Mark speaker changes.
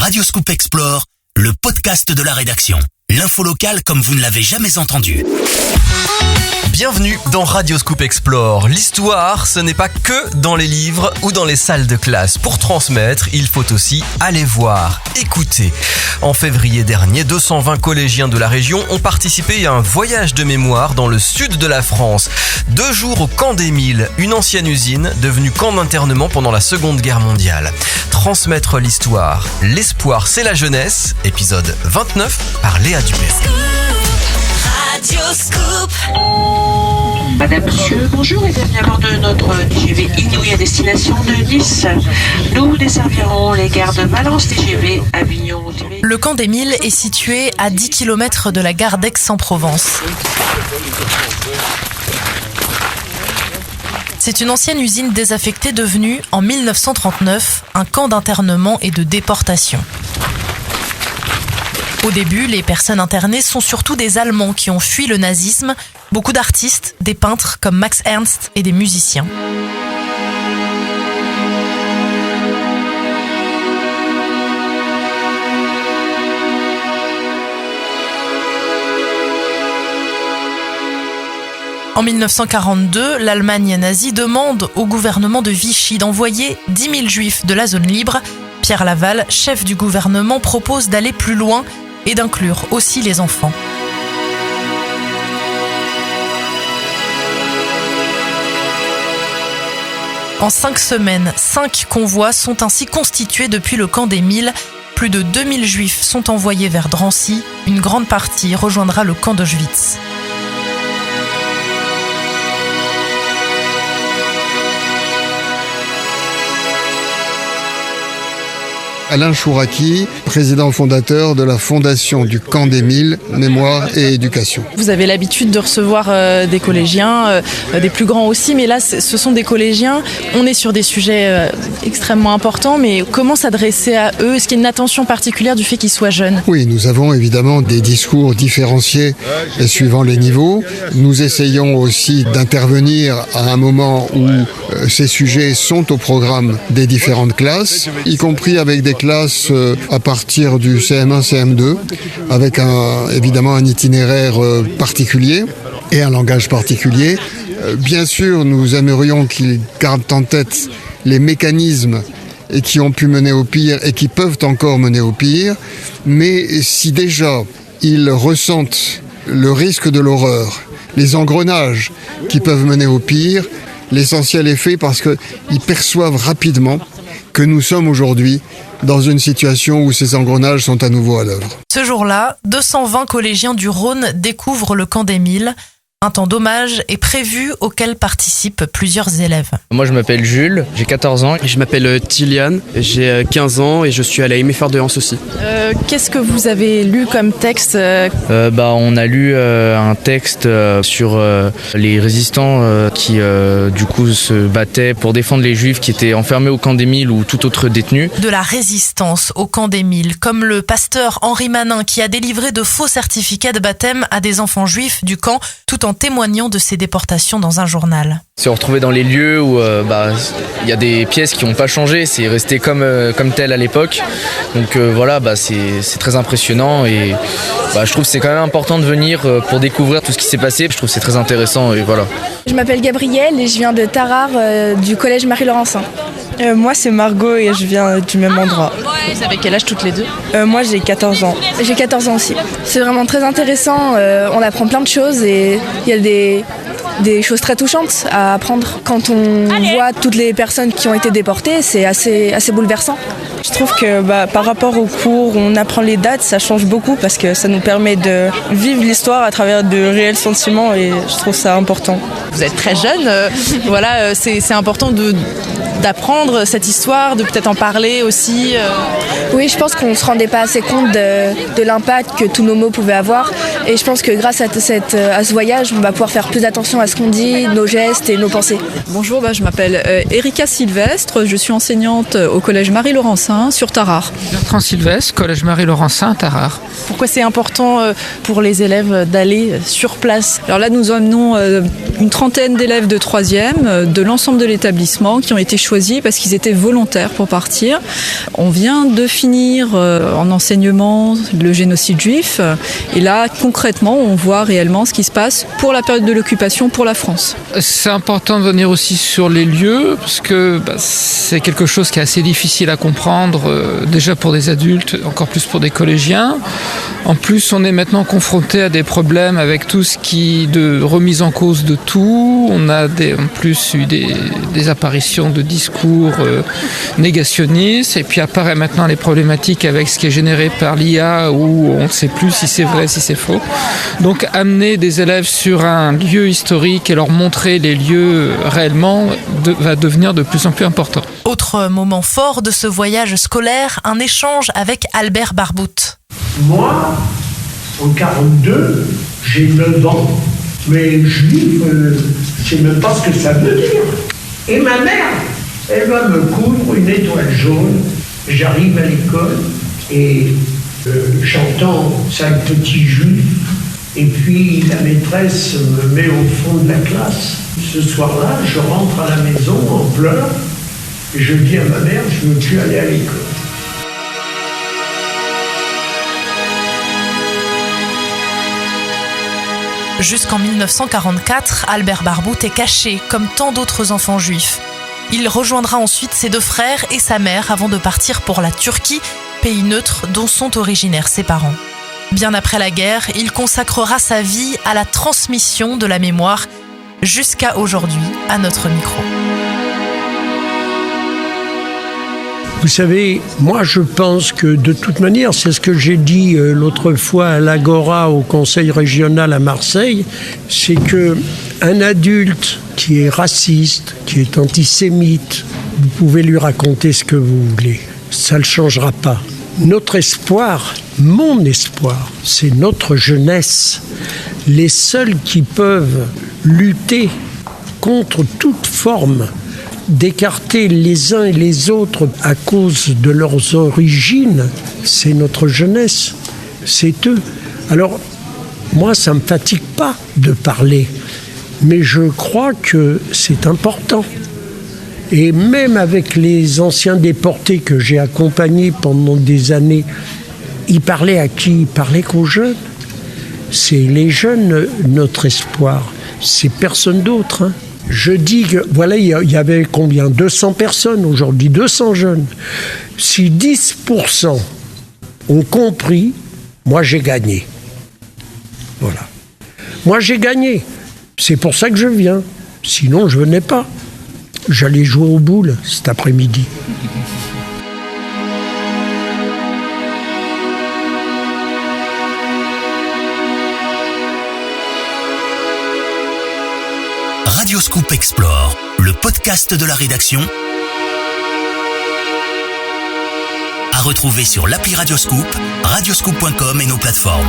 Speaker 1: Radio Scoop Explore, le podcast de la rédaction. L'info locale comme vous ne l'avez jamais entendu.
Speaker 2: Bienvenue dans Radio Scoop Explore. L'histoire, ce n'est pas que dans les livres ou dans les salles de classe. Pour transmettre, il faut aussi aller voir, écouter. En février dernier, 220 collégiens de la région ont participé à un voyage de mémoire dans le sud de la France. 2 jours au camp des Milles, une ancienne usine devenue camp d'internement pendant la Seconde Guerre mondiale. Transmettre l'histoire, l'espoir c'est la jeunesse, épisode 29 par Léa Dubé.
Speaker 3: Radio Scoop.
Speaker 4: Madame, monsieur, bonjour et bienvenue à bord de notre TGV Inouï à destination de Nice. Nous desservirons les gares de Valence TGV, Avignon.
Speaker 5: Le camp des Milles est situé à 10 km de la gare d'Aix-en-Provence. C'est une ancienne usine désaffectée devenue, en 1939, un camp d'internement et de déportation. Au début, les personnes internées sont surtout des Allemands qui ont fui le nazisme, beaucoup d'artistes, des peintres comme Max Ernst et des musiciens. En 1942, l'Allemagne nazie demande au gouvernement de Vichy d'envoyer 10 000 juifs de la zone libre. Pierre Laval, chef du gouvernement, propose d'aller plus loin et d'inclure aussi les enfants. En 5 semaines, 5 convois sont ainsi constitués depuis le camp des Milles. Plus de 2000 juifs sont envoyés vers Drancy. Une grande partie rejoindra le camp d'Auschwitz.
Speaker 6: Alain Chouraki, président fondateur de la fondation du Camp des Milles, Mémoire et Éducation.
Speaker 7: Vous avez l'habitude de recevoir des collégiens, des plus grands aussi, mais là ce sont des collégiens. On est sur des sujets extrêmement importants, mais comment s'adresser à eux? Est-ce qu'il y a une attention particulière du fait qu'ils soient jeunes?
Speaker 6: Oui, nous avons évidemment des discours différenciés suivant les niveaux. Nous essayons aussi d'intervenir à un moment où ces sujets sont au programme des différentes classes, y compris avec des classes à partir du CM1, CM2, avec évidemment un itinéraire particulier et un langage particulier. Bien sûr, nous aimerions qu'ils gardent en tête les mécanismes qui ont pu mener au pire et qui peuvent encore mener au pire, mais si déjà ils ressentent le risque de l'horreur, les engrenages qui peuvent mener au pire, l'essentiel est fait parce qu'ils perçoivent rapidement que nous sommes aujourd'hui dans une situation où ces engrenages sont à nouveau à l'œuvre.
Speaker 5: Ce jour-là, 220 collégiens du Rhône découvrent le camp des Milles. Un temps d'hommage est prévu auquel participent plusieurs élèves.
Speaker 8: Moi je m'appelle Jules, j'ai 14 ans.
Speaker 9: Je m'appelle Tiliane, j'ai 15 ans et je suis à la MFR de Lens aussi.
Speaker 7: Qu'est-ce que vous avez lu comme texte?
Speaker 8: On a lu un texte sur les résistants qui du coup se battaient pour défendre les juifs qui étaient enfermés au camp des Milles ou tout autre détenu.
Speaker 5: De la résistance au camp des Milles, comme le pasteur Henri Manin qui a délivré de faux certificats de baptême à des enfants juifs du camp tout en témoignant de ces déportations dans un journal.
Speaker 8: Se retrouver dans les lieux où il y a des pièces qui n'ont pas changé, c'est resté comme tel à l'époque. Donc c'est très impressionnant et je trouve que c'est quand même important de venir pour découvrir tout ce qui s'est passé. Je trouve que c'est très intéressant et voilà.
Speaker 10: Je m'appelle Gabrielle et je viens de Tarare du collège Marie-Laurencin.
Speaker 11: Moi c'est Margot et je viens du même endroit.
Speaker 7: Vous avez quel âge toutes les deux?
Speaker 11: Moi j'ai 14 ans.
Speaker 10: J'ai 14 ans aussi. C'est vraiment très intéressant, on apprend plein de choses et il y a des choses très touchantes à apprendre. Quand on voit toutes les personnes qui ont été déportées, c'est assez bouleversant.
Speaker 11: Je trouve que par rapport aux cours où on apprend les dates, ça change beaucoup parce que ça nous permet de vivre l'histoire à travers de réels sentiments et je trouve ça important.
Speaker 7: Vous êtes très jeune, c'est important d'apprendre cette histoire, de peut-être en parler aussi.
Speaker 10: Oui, je pense qu'on ne se rendait pas assez compte de l'impact que tous nos mots pouvaient avoir et je pense que grâce à ce voyage, on va pouvoir faire plus attention à ce qu'on dit, nos gestes et nos pensées.
Speaker 12: Bonjour, je m'appelle Erika Sylvestre, je suis enseignante au collège Marie-Laurencin sur Tarare.
Speaker 13: Bertrand Sylvestre, collège Marie-Laurencin, Tarare.
Speaker 7: Pourquoi c'est important pour les élèves d'aller sur place?
Speaker 12: Alors là, nous emmenons une trentaine d'élèves de 3e de l'ensemble de l'établissement qui ont été choisis choisis parce qu'ils étaient volontaires pour partir. On vient de finir en enseignement le génocide juif. Et là, concrètement, on voit réellement ce qui se passe pour la période de l'occupation pour la France.
Speaker 13: C'est important de venir aussi sur les lieux parce que c'est quelque chose qui est assez difficile à comprendre, déjà pour des adultes, encore plus pour des collégiens. En plus, on est maintenant confronté à des problèmes avec tout ce qui de remise en cause de tout. On a en plus eu des apparitions de discours négationnistes. Et puis apparaît maintenant les problématiques avec ce qui est généré par l'IA où on ne sait plus si c'est vrai, si c'est faux. Donc amener des élèves sur un lieu historique et leur montrer les lieux réellement va devenir de plus en plus important.
Speaker 5: Autre moment fort de ce voyage scolaire, un échange avec Albert Barbout.
Speaker 14: Moi, en 42, j'ai 9 ans, mais juif, je ne sais même pas ce que ça veut dire. Et ma mère, elle va me coudre une étoile jaune. J'arrive à l'école et j'entends 5 petits juifs. Et puis la maîtresse me met au fond de la classe. Ce soir-là, je rentre à la maison en pleurs et je dis à ma mère, je ne veux plus aller à l'école.
Speaker 5: Jusqu'en 1944, Albert Barbout est caché, comme tant d'autres enfants juifs. Il rejoindra ensuite ses 2 frères et sa mère avant de partir pour la Turquie, pays neutre dont sont originaires ses parents. Bien après la guerre, il consacrera sa vie à la transmission de la mémoire, jusqu'à aujourd'hui, à notre micro.
Speaker 14: Vous savez, moi je pense que de toute manière, c'est ce que j'ai dit l'autre fois à l'Agora au Conseil régional à Marseille, c'est que un adulte qui est raciste, qui est antisémite, vous pouvez lui raconter ce que vous voulez, ça ne le changera pas. Notre espoir, mon espoir, c'est notre jeunesse. Les seuls qui peuvent lutter contre toute forme d'écarter les uns et les autres à cause de leurs origines, c'est notre jeunesse, c'est eux. Alors, moi, ça ne me fatigue pas de parler, mais je crois que c'est important. Et même avec les anciens déportés que j'ai accompagnés pendant des années, ils parlaient à qui ? Ils parlaient qu'aux jeunes. C'est les jeunes, notre espoir. C'est personne d'autre, hein. Je dis que, voilà, il y avait combien ? 200 personnes aujourd'hui, 200 jeunes. Si 10% ont compris, moi j'ai gagné. Voilà. Moi j'ai gagné. C'est pour ça que je viens. Sinon je venais pas. J'allais jouer aux boules cet après-midi.
Speaker 1: Radioscoop Explore, le podcast de la rédaction, à retrouver sur l'appli Radioscoop, radioscoop.com et nos plateformes.